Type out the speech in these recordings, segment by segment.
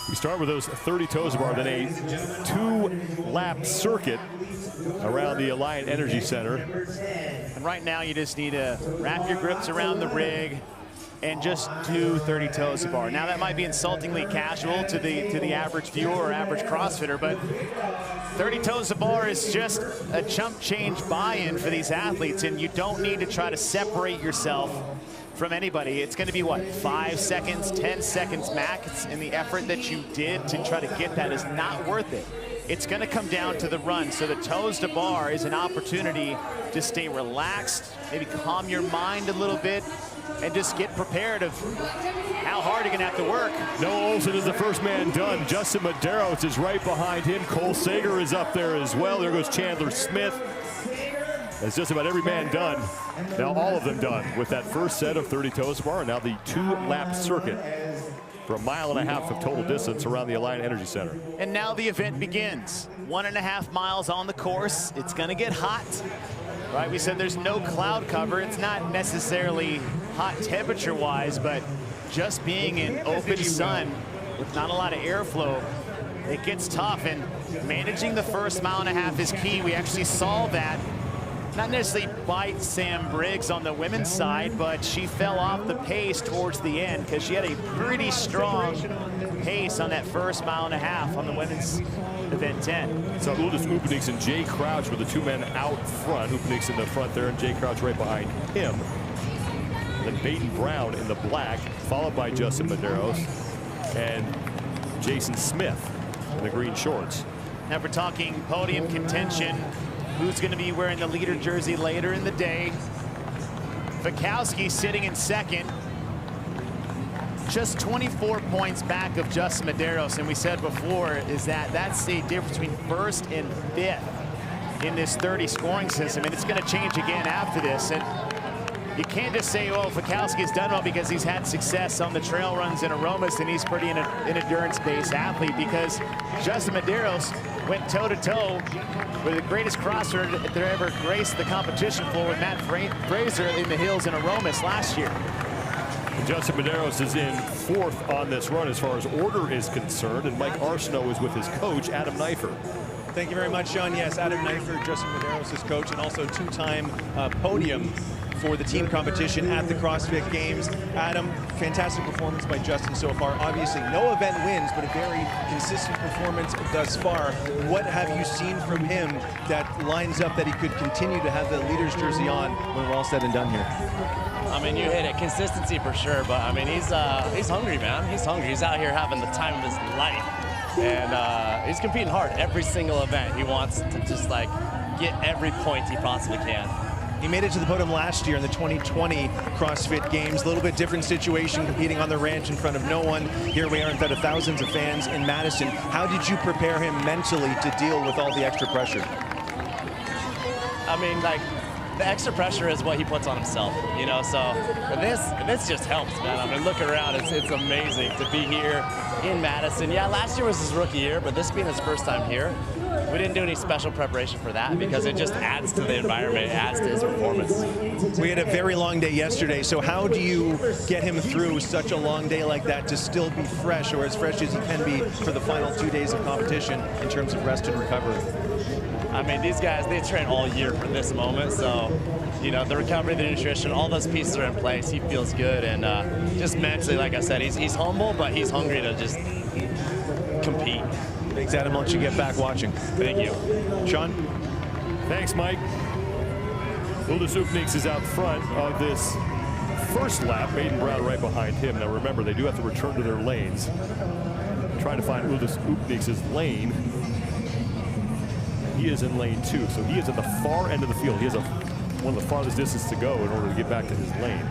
We start with those 30 toes bar, then a 2-lap circuit around the Alliant Energy Center. And right now you just need to wrap your grips around the rig and just do 30 toes a bar. Now that might be insultingly casual to the average viewer or average CrossFitter, but 30 toes a bar is just a chump change buy-in for these athletes, and you don't need to try to separate yourself from anybody. It's going to be what, 5 seconds, 10 seconds max, and the effort that you did to try to get that is not worth it. It's going to come down to the run. So the toes to bar is an opportunity to stay relaxed, maybe calm your mind a little bit, and just get prepared of how hard you're going to have to work. Noah Olson is the first man done. Justin Medeiros is right behind him. Cole Sager is up there as well. There goes Chandler Smith. That's just about every man done. Now all of them done with that first set of 30 toes bar, and now the 2-lap circuit for 1.5 miles of total distance around the Alliant Energy Center. And now the event begins. 1.5 miles on the course. It's going to get hot. Right, we said there's no cloud cover. It's not necessarily hot temperature-wise, but just being in open sun with not a lot of airflow, it gets tough. And managing the first 1.5 miles is key. We actually saw that. Not necessarily bite Sam Briggs on the women's side, but she fell off the pace towards the end because she had a pretty strong pace on that first 1.5 miles on the women's event 10. So Uldis Upenieks and Jay Crouch were the 2 men out front. Upenieks in the front there, and Jay Crouch right behind him. Then Baden Brown in the black, followed by Justin Medeiros and Jason Smith in the green shorts. Now we're talking podium contention. Who's going to be wearing the leader jersey later in the day? Fikowski sitting in second, just 24 points back of Justin Medeiros. And we said before is that that's the difference between first and fifth in this 30 scoring system, and it's going to change again after this. And you can't just say, oh, Fikowski's done well because he's had success on the trail runs in Aromas and he's pretty an endurance-based athlete, because Justin Medeiros went toe-to-toe with the greatest crosser that ever graced the competition floor with Matt Fraser in the hills in Aromas last year. Justin Medeiros is in 4th on this run as far as order is concerned, and Mike Arsenault is with his coach, Adam Neifer. Thank you very much, Sean. Yes, Adam Neifer, Justin Medeiros' coach, and also 2-time podium for the team competition at the CrossFit Games. Adam, fantastic performance by Justin so far. Obviously, no event wins, but a very consistent performance thus far. What have you seen from him that lines up that he could continue to have the leader's jersey on when we're all said and done here? I mean, you hit it. Consistency for sure, but I mean, he's hungry, man. He's hungry. He's out here having the time of his life, and he's competing hard every single event. He wants to just like get every point he possibly can. He made it to the podium last year in the 2020 CrossFit Games. A little bit different situation, competing on the ranch in front of no one. Here we are in front of thousands of fans in Madison. How did you prepare him mentally to deal with all the extra pressure? I mean, like, the extra pressure is what he puts on himself, you know, so this just helps, man. I mean, look around, it's amazing to be here in Madison. Yeah, last year was his rookie year, but this being his first time here, we didn't do any special preparation for that because it just adds to the environment, it adds to his performance. We had a very long day yesterday, so how do you get him through such a long day like that to still be fresh, or as fresh as he can be for the final 2 days of competition in terms of rest and recovery? I mean, these guys, they train all year for this moment, so, you know, the recovery, the nutrition, all those pieces are in place. He feels good, and just mentally, like I said, he's humble, but he's hungry to just compete. Thanks, Adam. I'll let you get back watching. Thank you. Sean? Thanks, Mike. Uldis Upenieks is out front of this first lap. Baden Brown right behind him. Now remember, they do have to return to their lanes. Trying to find Uldis Upenieks' lane. He is in lane 2, so he is at the far end of the field. He has one of the farthest distance to go in order to get back to his lane.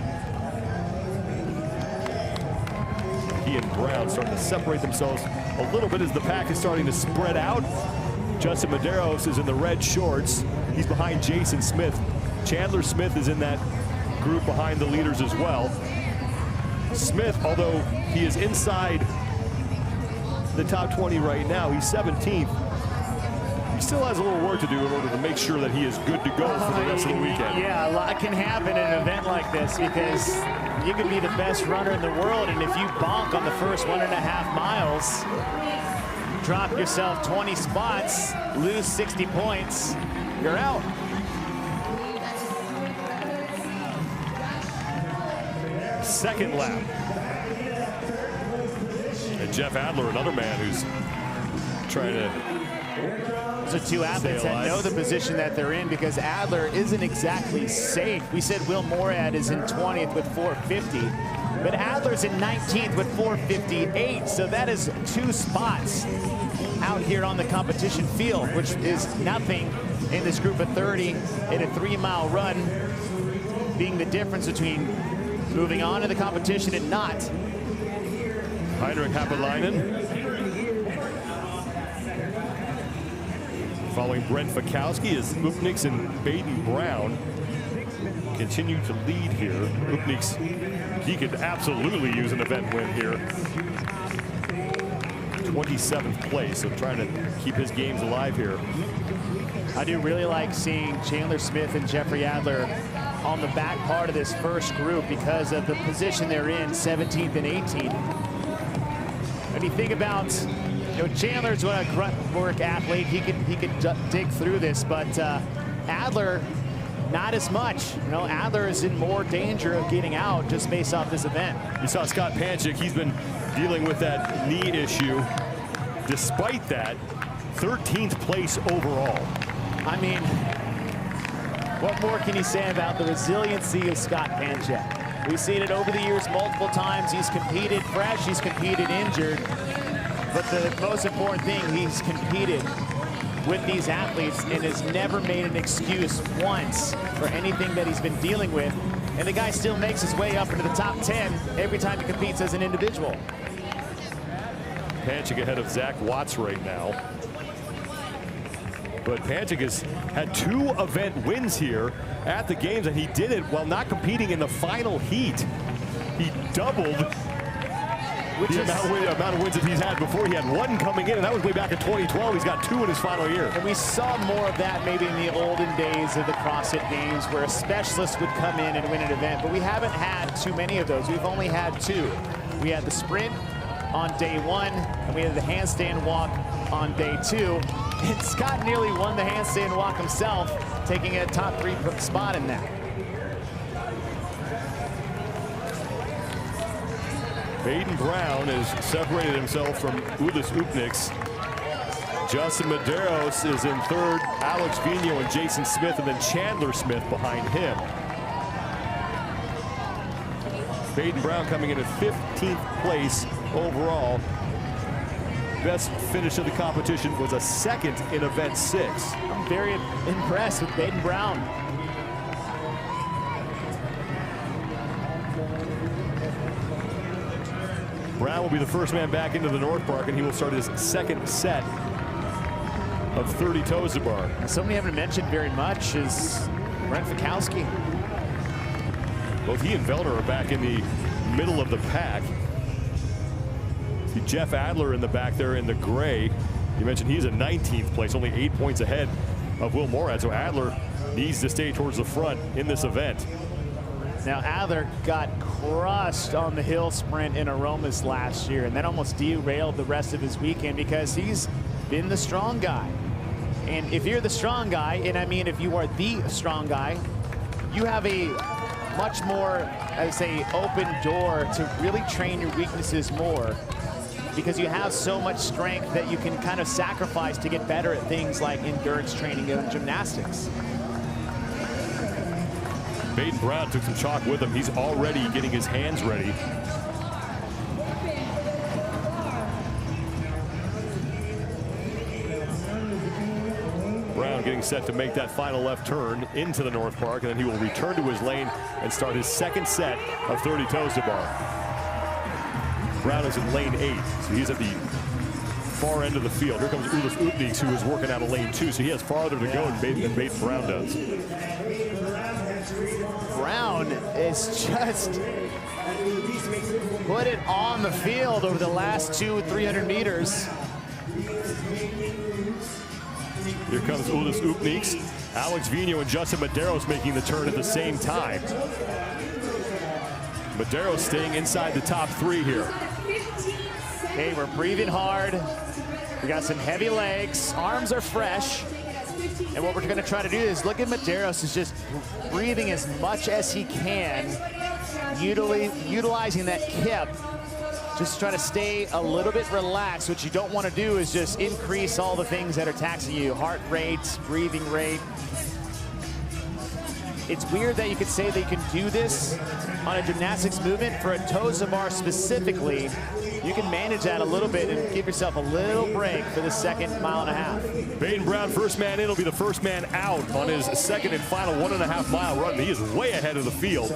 He and Brown starting to separate themselves a little bit as the pack is starting to spread out. Justin Medeiros is in the red shorts. He's behind Jason Smith. Chandler Smith is in that group behind the leaders as well. Smith, although he is inside the top 20 right now, he's 17th. He still has a little work to do in order to make sure that he is good to go for the rest of the weekend. Yeah, a lot can happen in an event like this because you could be the best runner in the world, and if you bonk on the first 1.5 miles, drop yourself 20 spots, lose 60 points, you're out. Second lap. And Jeff Adler, another man who's trying to... Those are two athletes that know the position that they're in, because Adler isn't exactly safe. We said Will Morad is in 20th with 450, but Adler's in 19th with 458, so that is 2 spots out here on the competition field, which is nothing in this group of 30 in a 3-mile run, being the difference between moving on to the competition and not. Heinrich Happelainen following Brent Fikowski as Upniks and Baden Brown continue to lead here. Upniks, he could absolutely use an event win here. 27th place, so trying to keep his games alive here. I do really like seeing Chandler Smith and Jeffrey Adler on the back part of this first group because of the position they're in, 17th and 18th. When you think about, Chandler's a grunt work athlete. He could dig through this, but Adler, not as much. Adler is in more danger of getting out just based off this event. You saw Scott Panchik. He's been dealing with that knee issue. Despite that, 13th place overall. I mean, what more can you say about the resiliency of Scott Panchik? We've seen it over the years multiple times. He's competed fresh, he's competed injured. But the most important thing, he's competed with these athletes and has never made an excuse once for anything that he's been dealing with. And the guy still makes his way up into the top 10 every time he competes as an individual. Panchik ahead of Zach Watts right now. But Panchik has had 2 event wins here at the games, and he did it while not competing in the final heat. He doubled the amount of wins that he's had before. He had 1 coming in, and that was way back in 2012. He's got 2 in his final year. And we saw more of that maybe in the olden days of the CrossFit Games, where a specialist would come in and win an event, but we haven't had too many of those. We've only had 2. We had the sprint on day 1, and we had the handstand walk on day 2. And Scott nearly won the handstand walk himself, taking a top 3 spot in that. Baden Brown has separated himself from Ulis Upniks. Justin Medeiros is in 3rd, Alex Vigneault and Jason Smith, and then Chandler Smith behind him. Baden Brown coming in at 15th place overall. Best finish of the competition was a 2nd in event 6. I'm very impressed with Baden Brown. Brown will be the first man back into the North Park, and he will start his 2nd set of 30 toes to bar. Somebody I haven't mentioned very much is Brent Fikowski. Both he and Velner are back in the middle of the pack. See Jeff Adler in the back there in the gray. You mentioned he's in 19th place, only 8 points ahead of Will Morad. So Adler needs to stay towards the front in this event. Now Adler got crushed on the hill sprint in Aromas last year, and that almost derailed the rest of his weekend because he's been the strong guy. And if you're the strong guy, and I mean if you are the strong guy, you have a much more, I would say, open door to really train your weaknesses more, because you have so much strength that you can kind of sacrifice to get better at things like endurance training and gymnastics. Baden Brown took some chalk with him. He's already getting his hands ready. Brown getting set to make that final left turn into the North Park, and then he will return to his lane and start his 2nd set of 30 toes to bar. Brown is in lane 8, so he's at the far end of the field. Here comes Ulis Upniks, who is working out of lane 2, so he has farther to go than Baden Brown does. Brown is just put it on the field over the last 200-300 meters. Here comes Ulis Upniks. Alex Vino and Justin Medeiros making the turn at the same time. Medeiros staying inside the top 3 here. Okay, we're breathing hard. We got some heavy legs. Arms are fresh. And what we're going to try to do is look at Medeiros is just breathing as much as he can, utilizing that kip. Just try to stay a little bit relaxed. What you don't want to do is just increase all the things that are taxing you. Heart rate, breathing rate. It's weird that you could say they can do this on a gymnastics movement. For a toes to bar specifically, you can manage that a little bit and give yourself a little break for the second mile and a half. Baden Brown, first man in, will be the first man out on his second and final 1.5 mile run. He is way ahead of the field.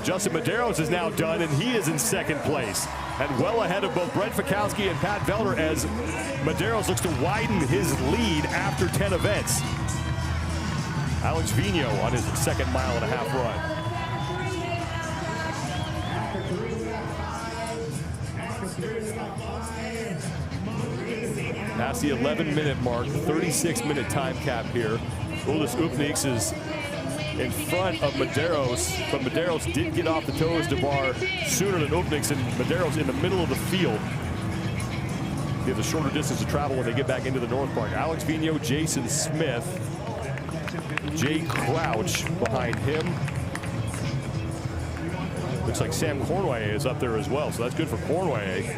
Justin Medeiros is now done, and he is in second place. And well ahead of both Brent Fikowski and Pat Velder as Medeiros looks to widen his lead after 10 events. Alex Vino on his second 1.5 mile run. Past the 11-minute mark, 36-minute time cap here. Ulis Upniks is in front of Medeiros, but Medeiros did get off the toes to bar sooner than Upniks, and Medeiros in the middle of the field. He has a shorter distance to travel when they get back into the North Park. Alex Vino, Jason Smith, Jay Crouch behind him. Looks like Sam Cornway is up there as well, so that's good for Cornway.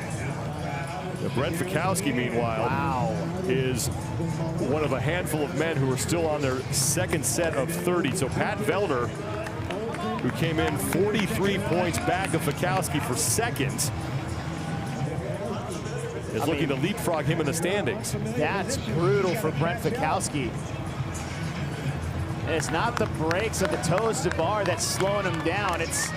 Brent Fikowski, meanwhile, is one of a handful of men who are still on their second set of 30. So Pat Velder, who came in 43 points back of Fikowski for second, is looking to leapfrog him in the standings. That's brutal for Brent Fikowski. And it's not the breaks of the toes to bar that's slowing him down. It's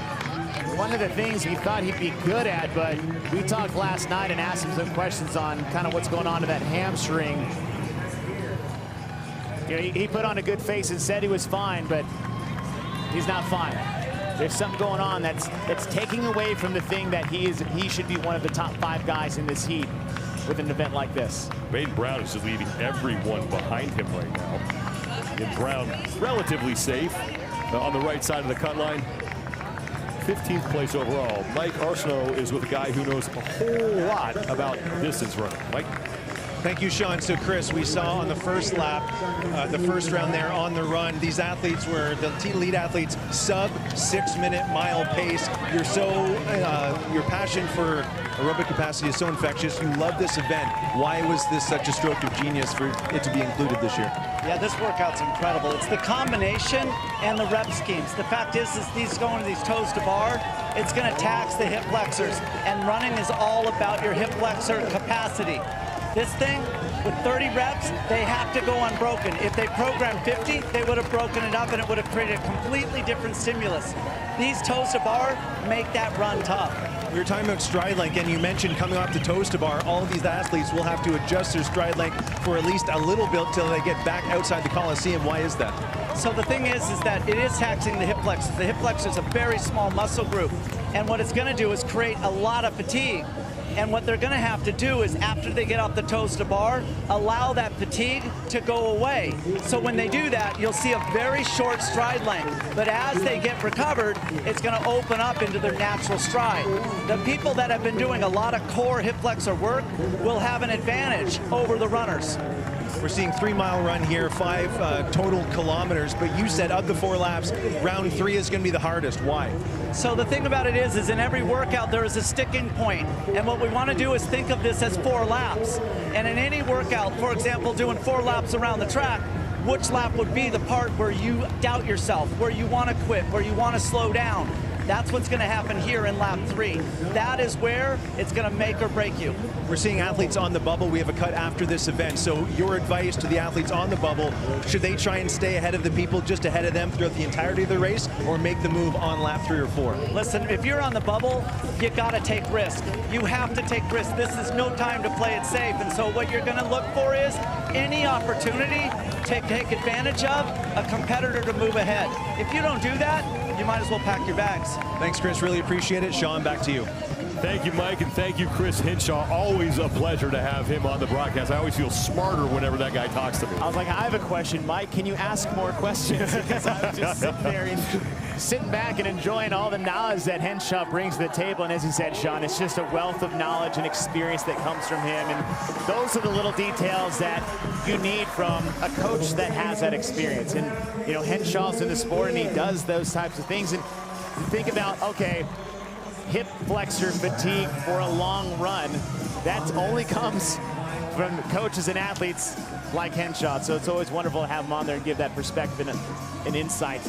one of the things we thought he'd be good at, but we talked last night and asked him some questions on kind of what's going on to that hamstring. You know, he put on a good face and said he was fine, but he's not fine. There's something going on that's taking away from the thing that he should be one of the top 5 guys in this heat with an event like this. Baden Brown is just leaving everyone behind him right now. And Brown relatively safe on the right side of the cut line. 15th place overall. Mike Arsenault is with a guy who knows a whole lot about distance running. Mike? Thank you, Sean. So, Chris, we saw on the first lap, the first round there on the run, these athletes were the elite athletes, sub 6-minute mile pace. Your passion for aerobic capacity is so infectious. You love this event. Why was this such a stroke of genius for it to be included this year? Yeah, this workout's incredible. It's the combination and the rep schemes. The fact is these going to these toes to bar, it's going to tax the hip flexors. And running is all about your hip flexor capacity. This thing, with 30 reps, they have to go unbroken. If they programmed 50, they would have broken it up and it would have created a completely different stimulus. These toes to bar make that run tough. We were talking about stride length, and you mentioned coming off the toes to bar, all of these athletes will have to adjust their stride length for at least a little bit till they get back outside the Coliseum. Why is that? So the thing is that it is taxing the hip flexors. The hip flexor is a very small muscle group, and what it's going to do is create a lot of fatigue. And what they're going to have to do is, after they get off the toes to bar, allow that fatigue to go away. So when they do that, you'll see a very short stride length. But as they get recovered, it's going to open up into their natural stride. The people that have been doing a lot of core hip flexor work will have an advantage over the runners. We're seeing 3-mile run here, 5 total kilometers, but you said of the 4 laps, round 3 is going to be the hardest. Why? So the thing about it is in every workout there is a sticking point, and what we want to do is think of this as 4 laps. And in any workout, for example, doing 4 laps around the track, which lap would be the part where you doubt yourself, where you want to quit, where you want to slow down? That's what's going to happen here in lap 3. That is where it's going to make or break you. We're seeing athletes on the bubble. We have a cut after this event. So your advice to the athletes on the bubble, should they try and stay ahead of the people just ahead of them throughout the entirety of the race, or make the move on lap 3 or 4? Listen, if you're on the bubble, you got to take risk. You have to take risk. This is no time to play it safe. And so what you're going to look for is any opportunity to take advantage of a competitor to move ahead. If you don't do that, you might as well pack your bags. Thanks, Chris. Really appreciate it. Sean, back to you. Thank you, Mike, and thank you, Chris Hinshaw. Always a pleasure to have him on the broadcast. I always feel smarter whenever that guy talks to me. I was like, I have a question, Mike. Can you ask more questions? Because I was just sitting there and sitting back and enjoying all the knowledge that Hinshaw brings to the table. And as you said, Sean, it's just a wealth of knowledge and experience that comes from him. And those are the little details that you need from a coach that has that experience. And, you know, Henshaw's in the sport and he does those types of things. And you think about, okay, hip flexor fatigue for a long run, that only comes from coaches and athletes like Henshaw. So it's always wonderful to have him on there and give that perspective and insight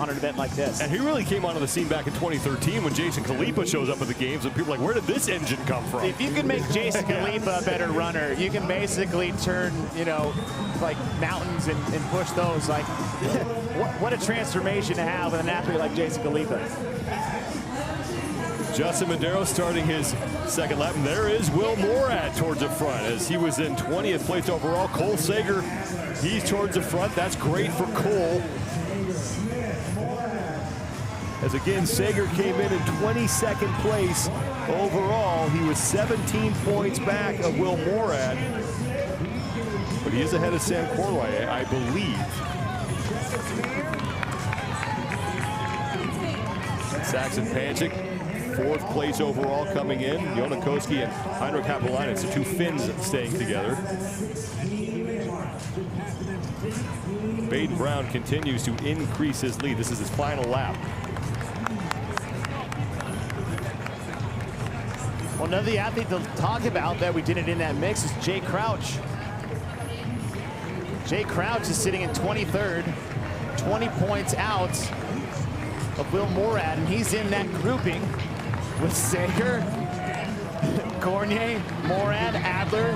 on an event like this. And he really came onto the scene back in 2013 when Jason Khalipa shows up at the games and people are like, where did this engine come from? If you can make Jason Khalipa a better runner, you can basically turn, you know, like mountains and push those. Like, what a transformation to have with an athlete like Jason Khalipa. Justin Medeiros starting his second lap, and there is Will Morad towards the front as he was in 20th place overall. Cole Sager, he's towards the front. That's great for Cole. As again, Sager came in 22nd place overall. He was 17 points back of Will Morad, but he is ahead of Sam Corway, I believe. Saxon Panchik, 4th place overall coming in. Fikowski and Heinrich Happelainen, the two Finns staying together. Baden Brown continues to increase his lead. This is his final lap. Well, another athlete to talk about that we didn't in that mix is Jay Crouch. Jay Crouch is sitting in 23rd, 20 points out of Will Morad, and he's in that grouping with Sager, Cornier, Morad, Adler.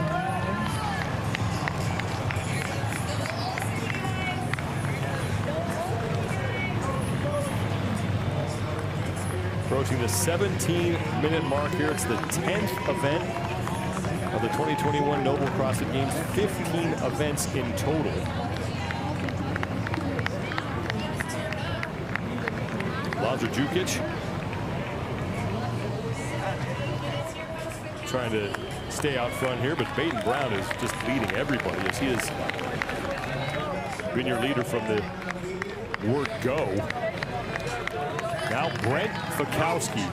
Approaching the 17-minute mark here. It's the 10th event of the 2021 Noble CrossFit Games. 15 events in total. Lazar Jukic trying to stay out front here, but Baden Brown is just leading everybody as he has been your leader from the word go. Now Brent Fikowski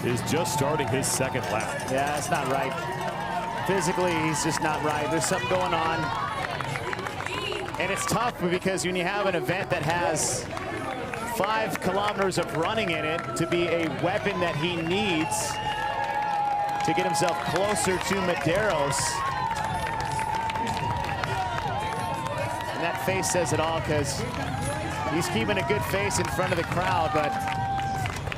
is just starting his second lap. Yeah, that's not right. Physically, he's just not right. There's something going on. And it's tough because when you have an event that has 5 kilometers of running in it to be a weapon that he needs to get himself closer to Medeiros. And that face says it all because he's keeping a good face in front of the crowd, but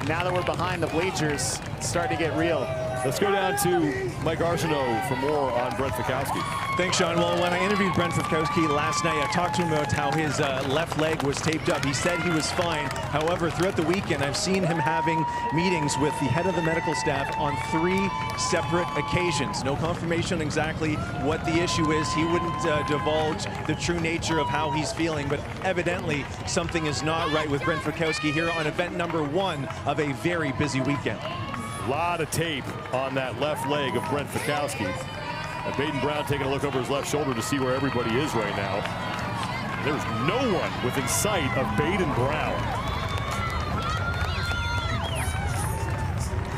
now that we're behind the bleachers, it's starting to get real. Let's go down to Mike Arsenault for more on Brent Fikowski. Thanks, Sean. Well, when I interviewed Brent Fikowski last night, I talked to him about how his left leg was taped up. He said he was fine. However, throughout the weekend, I've seen him having meetings with the head of the medical staff on 3 separate occasions. No confirmation on exactly what the issue is. He wouldn't divulge the true nature of how he's feeling, but evidently something is not right with Brent Fikowski here on event number 1 of a very busy weekend. A lot of tape on that left leg of Brent Fikowski. And Baden Brown taking a look over his left shoulder to see where everybody is right now. There's no one within sight of Baden Brown.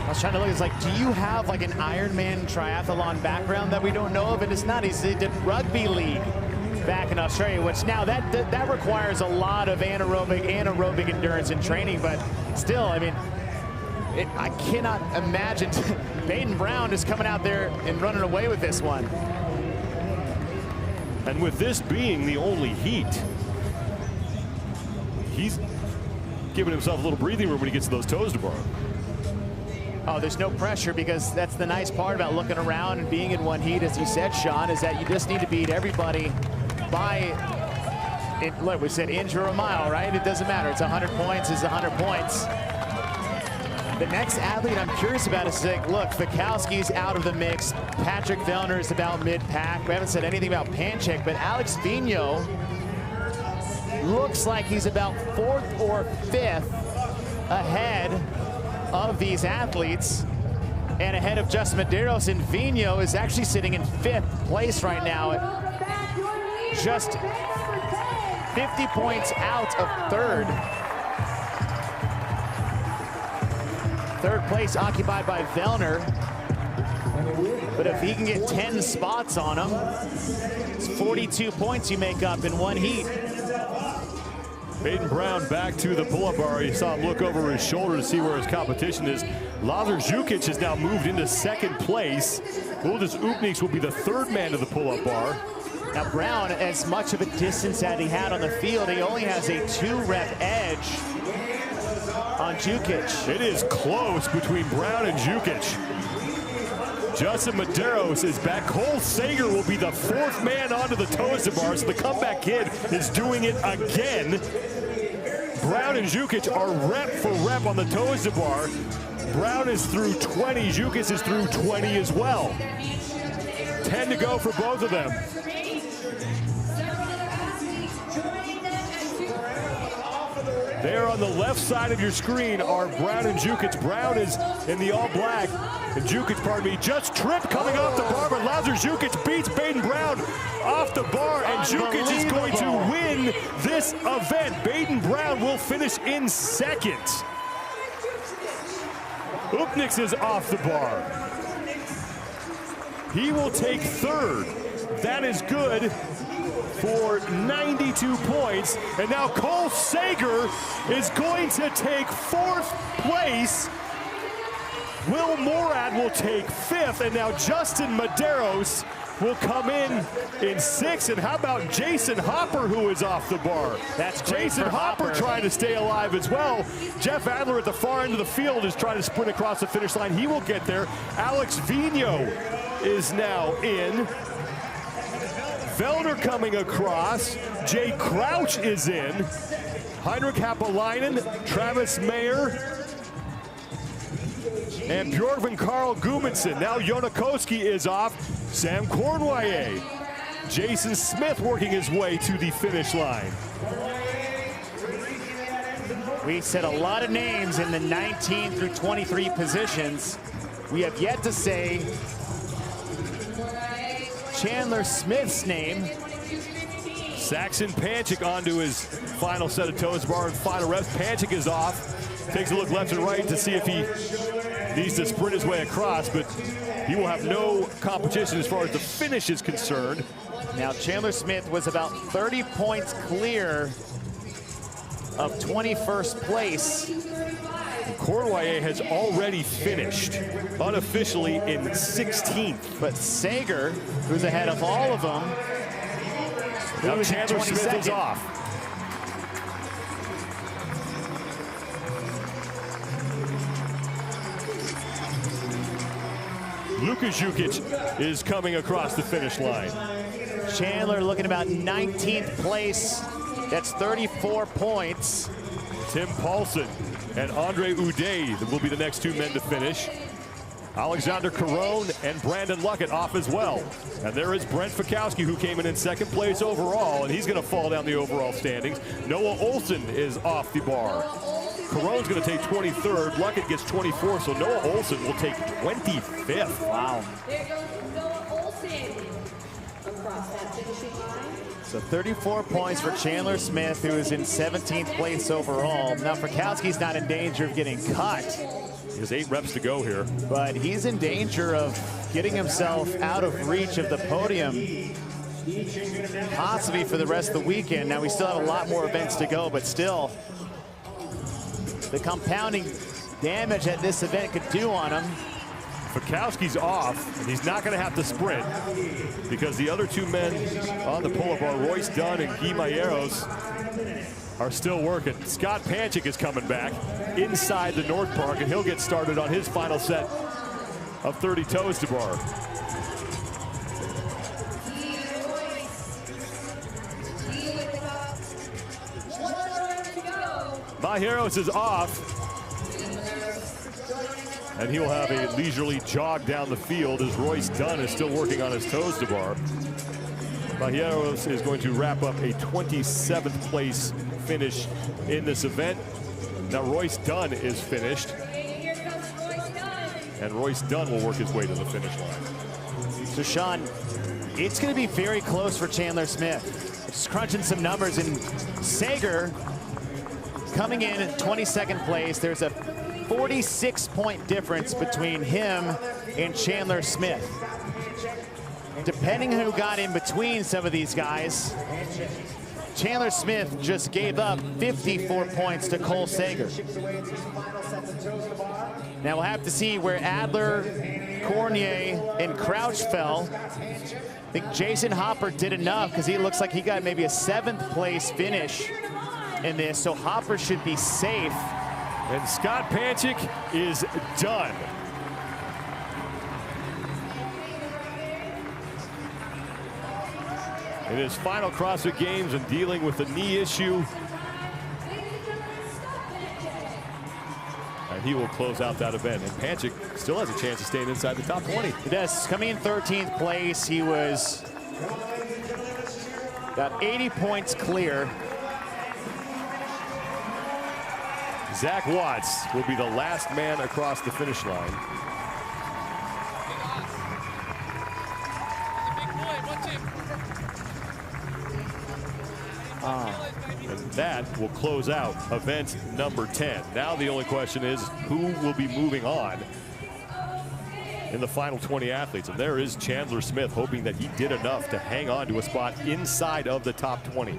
I was trying to look, it's like, do you have like an Ironman triathlon background that we don't know of? And it's not. He did rugby league back in Australia, which now that requires a lot of anaerobic endurance and training, but still, I mean, I cannot imagine Baden Brown is coming out there and running away with this one. And with this being the only heat, he's giving himself a little breathing room when he gets to those toes tomorrow. Oh, there's no pressure because that's the nice part about looking around and being in one heat, as you said, Sean, is that you just need to beat everybody by, look, we said inch or a mile, right? It doesn't matter. It's 100 points is 100 points. The next athlete I'm curious about is like, look, Fikowski's out of the mix. Patrick Vellner is about mid-pack. We haven't said anything about Panchik, but Alex Vigneault looks like he's about 4th or 5th ahead of these athletes. And ahead of Justin Medeiros, and Vino is actually sitting in 5th place right now, just 50 points out of 3rd. 3rd place occupied by Vellner. But if he can get 10 spots on him, it's 42 points you make up in one heat. Baden Brown back to the pull-up bar. You saw him look over his shoulder to see where his competition is. Lazar Jukic has now moved into 2nd place. Uldis Upniks will be the 3rd man to the pull-up bar. Now Brown, as much of a distance that he had on the field, he only has a 2-rep edge on Jukic. It is close between Brown and Jukic. Justin Medeiros is back. Cole Sager will be the 4th man onto the toes bar, so the comeback kid is doing it again. Brown and Jukic are rep for rep on the toes bar. Brown is through 20, Jukic is through 20 as well. 10 to go for both of them. There on the left side of your screen are Brown and Jukic. Brown is in the all black, and Jukic, pardon me, just tripped coming off the bar, but Lazar Jukic beats Baden Brown off the bar, and Jukic is going to win this event. Baden Brown will finish in 2nd. Upniks is off the bar. He will take 3rd. That is good for 92 points. And now Cole Sager is going to take 4th place. Will Morad will take 5th. And now Justin Medeiros will come in 6th. And how about Jason Hopper, who is off the bar? That's Jason Hopper trying to stay alive as well. Jeff Adler at the far end of the field is trying to sprint across the finish line. He will get there. Alex Vino is now in. Vellner coming across. Jay Crouch is in. Heinrich Happalainen, Travis Mayer, and Bjorgvin Carl Gudmundsson. Now Jonakoski is off. Sam Cornwallier. Jason Smith working his way to the finish line. We said a lot of names in the 19 through 23 positions. We have yet to say Chandler Smith's name. Saxon Panchik onto his final set of toes bar and final reps. Panchik is off. Takes a look left and right to see if he needs to sprint his way across, but he will have no competition as far as the finish is concerned. Now Chandler Smith was about 30 points clear of 21st place. Cornwallier has already finished unofficially in 16th. But Sager, who's ahead of all of them, now Chandler Smith is off. Lukas Jukic is coming across the finish line. Chandler looking about 19th place. That's 34 points. Tim Paulson and Andre Uday will be the next 2 men to finish. Alexander Caron and Brandon Luckett off as well. And there is Brent Fikowski, who came in 2nd place overall, and he's going to fall down the overall standings. Noah Olson is off the bar. Caron's going to take 23rd. Luckett gets 24th, so Noah Olson will take 25th. Wow. There goes Noah Olson across that finishing line. So 34 points for Chandler Smith, who is in 17th place overall. Now Fikowski's not in danger of getting cut. He has 8 reps to go here. But he's in danger of getting himself out of reach of the podium, possibly for the rest of the weekend. Now we still have a lot more events to go, but still, the compounding damage that this event could do on him. Fikowski's off, and he's not going to have to sprint because the other 2 men on the pull-up are Royce Dunn and Guy Medeiros are still working. Scott Panchik is coming back inside the North Park, and he'll get started on his final set of 30 toes to bar. Medeiros is off, and he'll have a leisurely jog down the field as Royce Dunn is still working on his toes to bar. Medeiros is going to wrap up a 27th place finish in this event. Now Royce Dunn is finished. And Royce Dunn will work his way to the finish line. So Sean, it's going to be very close for Chandler Smith. Just crunching some numbers, and Sager coming in at 22nd place. There's a 46-point difference between him and Chandler Smith. Depending who got in between some of these guys, Chandler Smith just gave up 54 points to Cole Sager. Now we'll have to see where Adler, Cornier, and Crouch fell. I think Jason Hopper did enough because he looks like he got maybe a 7th place finish in this, so Hopper should be safe. And Scott Panchik is done. In his final CrossFit Games and dealing with a knee issue. And he will close out that event. And Panchik still has a chance of staying inside the top 20. He does. Coming in 13th place, he was got 80 points clear. Zach Watts will be the last man across the finish line. And that will close out event number 10. Now the only question is who will be moving on in the final 20 athletes. And there is Chandler Smith hoping that he did enough to hang on to a spot inside of the top 20.